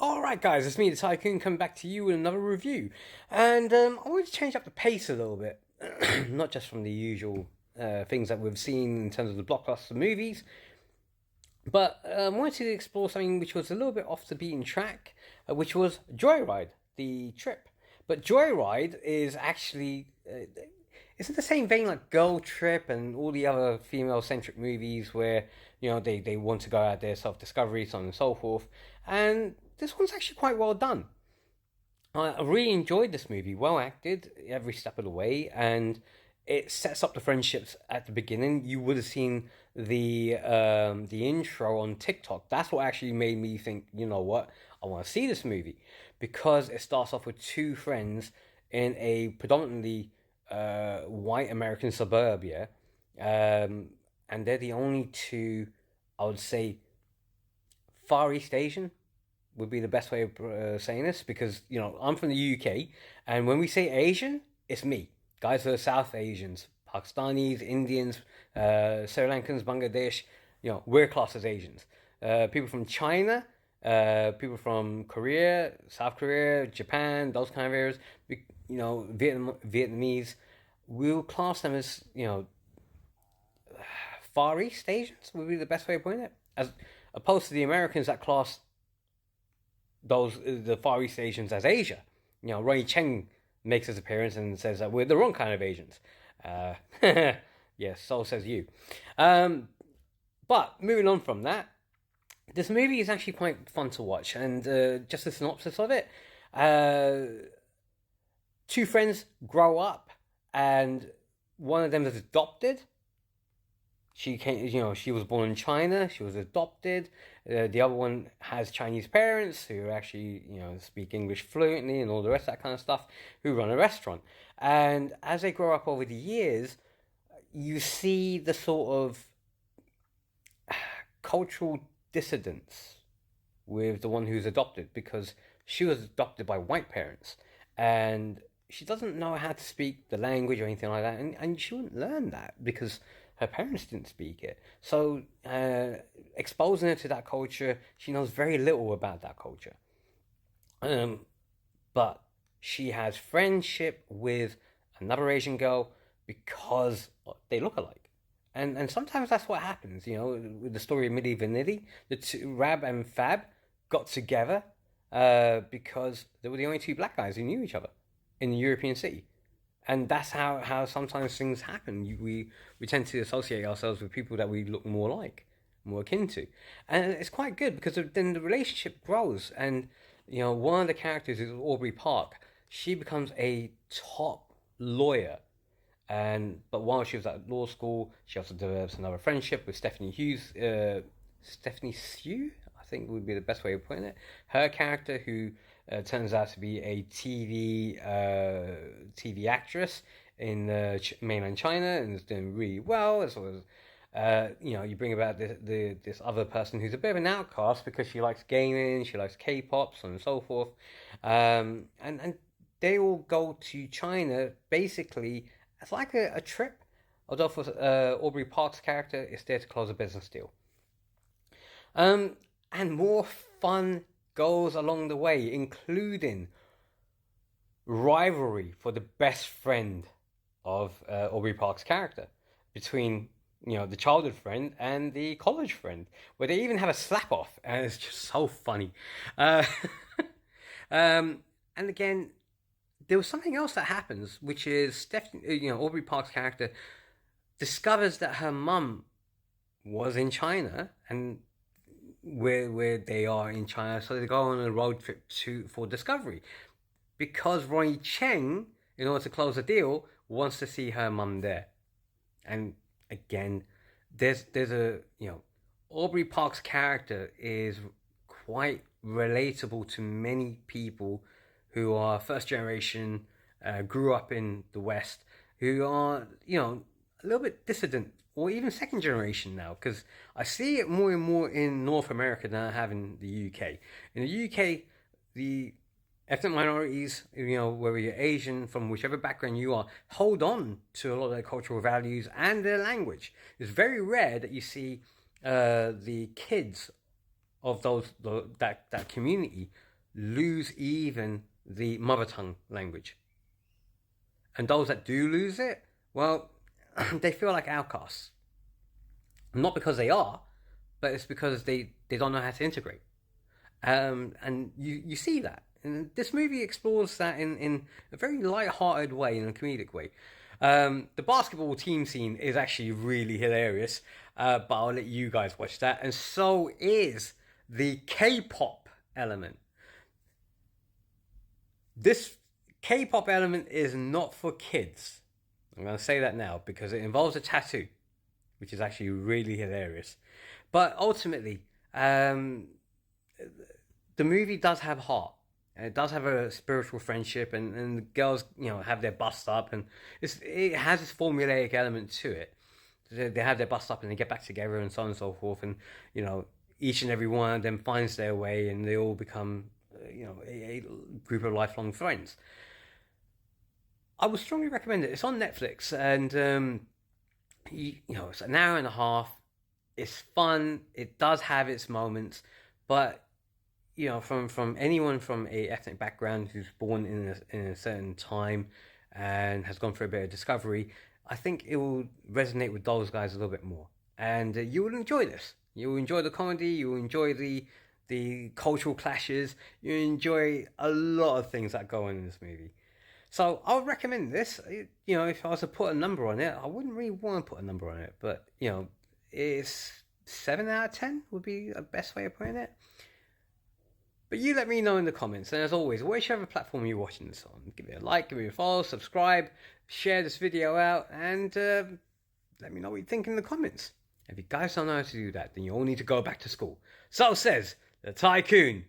Alright guys, it's me, the Tycoon, coming back to you with another review. And I wanted to change up the pace a little bit. Not just from the usual things that we've seen in terms of the blockbuster movies, but I wanted to explore something which was a little bit off the beaten track, which was Joyride, the trip. But Joyride is actually... it's in the same vein like Girl Trip and all the other female-centric movies where, they want to go out there, self-discovery, so on and so forth. And this one's actually quite well done. I really enjoyed this movie, well acted every step of the way, and it sets up the friendships at the beginning. You would have seen the intro on TikTok. That's what actually made me think, you know what, I want to see this movie, because it starts off with two friends in a predominantly white American suburbia, and they're the only two, I would say, Far East Asian would be the best way of saying this, because I'm from the UK, and when we say Asian, it's me. Guys who are South Asians, Pakistanis, Indians, Sri Lankans, Bangladesh, we're classed as Asians. People from China, people from Korea, South Korea, Japan, those kind of areas, Vietnamese, we'll class them as Far East Asians would be the best way of putting it, as opposed to the Americans that class the Far East Asians as Asia. Ronnie Cheng makes his appearance and says that we're the wrong kind of Asians. Yes, so says you. But moving on from that, this movie is actually quite fun to watch, and just a synopsis of it: two friends grow up, and one of them is adopted. She came, she was born in China. She was adopted. The other one has Chinese parents who actually, speak English fluently and all the rest of that kind of stuff, who run a restaurant. And as they grow up over the years, you see the sort of cultural dissidence with the one who's adopted, because she was adopted by white parents, and she doesn't know how to speak the language or anything like that, and she wouldn't learn that because her parents didn't speak it. So exposing her to that culture, she knows very little about that culture. But she has friendship with another Asian girl because they look alike. And sometimes that's what happens, with the story of Milli Vanilli. The two, Rab and Fab, got together because they were the only two black guys who knew each other in the European city. And that's how sometimes things happen. We tend to associate ourselves with people that we look more like, more akin to. And it's quite good because then the relationship grows. And, one of the characters is Aubrey Park. She becomes a top lawyer. But while she was at law school, she also develops another friendship with Stephanie Sue, I think would be the best way of putting it. Her character, who turns out to be a TV actress in mainland China and is doing really well, as well as you bring about this other person who's a bit of an outcast because she likes gaming, she likes K-pop, so on and so forth, and they all go to China basically as like a trip, although for Aubrey Park's character, it's there to close a business deal. And more fun goes along the way, including rivalry for the best friend of Aubrey Park's character between the childhood friend and the college friend, where they even have a slap off, and it's just so funny. And again, there was something else that happens, which is Aubrey Park's character discovers that her mum was in China, and where they are in China, so they go on a road trip for discovery, because Ronnie Cheng, in order to close the deal, wants to see her mum there. And again, there's a Aubrey Park's character is quite relatable to many people who are first generation, grew up in the West, who are a little bit dissident, or even second generation now, because I see it more and more in North America than I have in the UK. In the UK, the ethnic minorities, whether you're Asian, from whichever background you are, hold on to a lot of their cultural values and their language. It's very rare that you see the kids of that community lose even the mother tongue language. And those that do lose it, well, they feel like outcasts. Not because they are, but it's because they don't know how to integrate. And you see that. And this movie explores that in a very light-hearted way, in a comedic way. The basketball team scene is actually really hilarious, but I'll let you guys watch that. And so is the K-pop element. This K-pop element is not for kids. I'm going to say that now because it involves a tattoo, which is actually really hilarious. But ultimately, the movie does have heart. And it does have a spiritual friendship, and the girls, have their bust up, and it has this formulaic element to it. They have their bust up, and they get back together, and so on and so forth, and each and every one of them finds their way, and they all become, a group of lifelong friends. I would strongly recommend it. It's on Netflix, and it's an hour and a half. It's fun. It does have its moments, but from anyone from a ethnic background who's born in a certain time and has gone through a bit of discovery, I think it will resonate with those guys a little bit more, and you will enjoy this. You will enjoy the comedy. You will enjoy the cultural clashes. You enjoy a lot of things that go on in this movie. So I would recommend this. If I was to put a number on it, I wouldn't really want to put a number on it, but it's 7 out of 10 would be the best way of putting it. But you let me know in the comments, and as always, whichever platform you're watching this on, give it a like, give it a follow, subscribe, share this video out, and let me know what you think in the comments. If you guys don't know how to do that, then you all need to go back to school. So says the Tycoon.